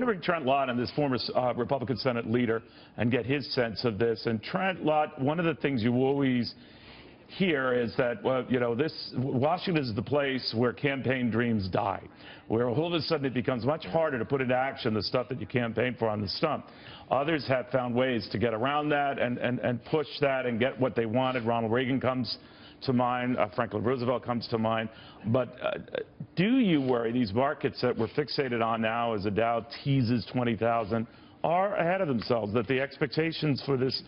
want to bring Trent Lott in, this former Republican Senate leader, and get his sense of this. And Trent Lott, one of the things you always hear is that, well, you know, Washington is the place where campaign dreams die, where all of a sudden it becomes much harder to put into action the stuff that you campaigned for on the stump. Others have found ways to get around that and push that and get what they wanted. Ronald Reagan comes to mind, Franklin Roosevelt comes to mind. But do you worry these markets that we're fixated on now as the Dow teases 20,000 are ahead of themselves, that the expectations for this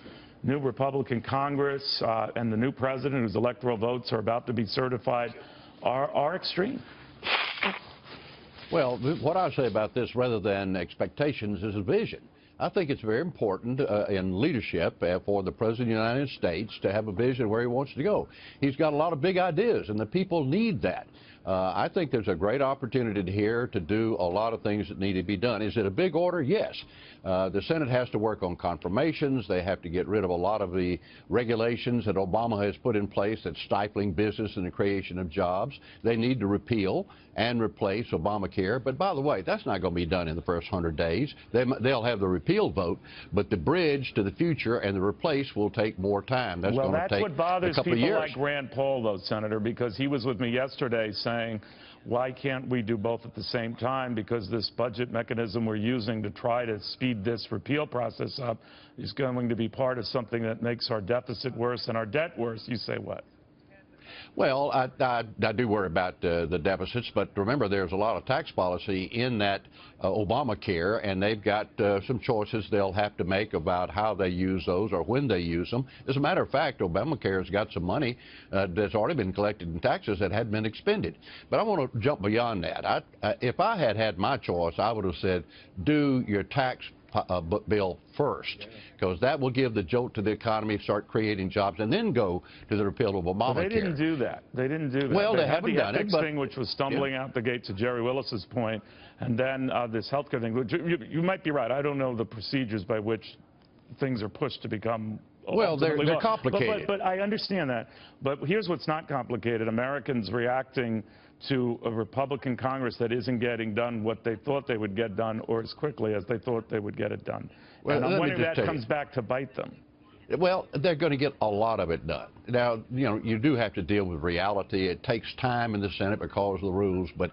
new Republican Congress and the new president whose electoral votes are about to be certified are extreme? Well, what I say about this, rather than expectations, is a vision. I think it's very important in leadership for the President of the United States to have a vision where he wants to go. He's got a lot of big ideas, and the people need that. I think there's a great opportunity here to do a lot of things that need to be done. Is it a big order? Yes. The Senate has to work on confirmations. They have to get rid of a lot of the regulations that Obama has put in place that's stifling business and the creation of jobs. They need to repeal and replace Obamacare. But by the way, that's not going to be done in the first 100 days. They'll have the repeal vote, but the bridge to the future and the replace will take more time. That's going to take a couple of years. Well, that's what bothers people like Rand Paul, though, Senator, because he was with me yesterday saying, why can't we do both at the same time? Because this budget mechanism we're using to try to speed this repeal process up is going to be part of something that makes our deficit worse and our debt worse. You say what? Well, I do worry about the deficits, but remember there's a lot of tax policy in that Obamacare, and they've got some choices they'll have to make about how they use those or when they use them. As a matter of fact, Obamacare's got some money that's already been collected in taxes that hadn't been expended. But I want to jump beyond that. If I had had my choice, I would have said, do your tax bill first, because that will give the jolt to the economy, start creating jobs, and then go to the repeal of Obamacare. But they didn't do that. They didn't do that. Well, they haven't done it, but thing which was stumbling out the gate, to Jerry Willis's point, and then this healthcare thing. You might be right. I don't know the procedures by which things are pushed to become. Well, they're complicated. But I understand that. But here's what's not complicated. Americans reacting to a Republican Congress that isn't getting done what they thought they would get done or as quickly as they thought they would get it done. Well, and I'm wondering if that comes back to bite them. Well, they're going to get a lot of it done. Now, you know, you do have to deal with reality. It takes time in the Senate because of the rules. But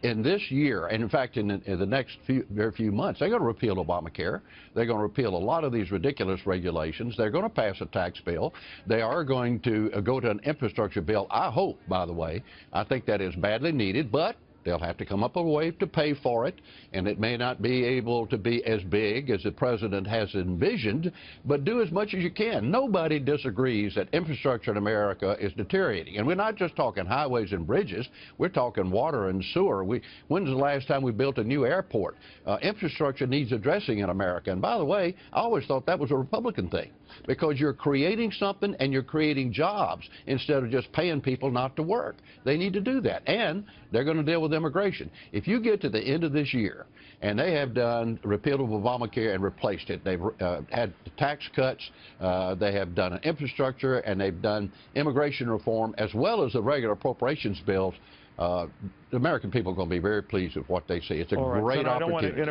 in this year, and in fact in the next very few months, they're going to repeal Obamacare. They're going to repeal a lot of these ridiculous regulations. They're going to pass a tax bill. They are going to go to an infrastructure bill, I hope, by the way. I think that is badly needed, but they'll have to come up with a way to pay for it, and it may not be able to be as big as the president has envisioned, but do as much as you can. Nobody disagrees that infrastructure in America is deteriorating. And we're not just talking highways and bridges. We're talking water and sewer. When's the last time we built a new airport? Infrastructure needs addressing in America. And by the way, I always thought that was a Republican thing, because you're creating something and you're creating jobs instead of just paying people not to work. They need to do that. And they're going to deal with immigration. If you get to the end of this year and they have done repeal of Obamacare and replaced it, they've had tax cuts, they have done an infrastructure, and they've done immigration reform as well as the regular appropriations bills, the American people are going to be very pleased with what they see. It's a great opportunity.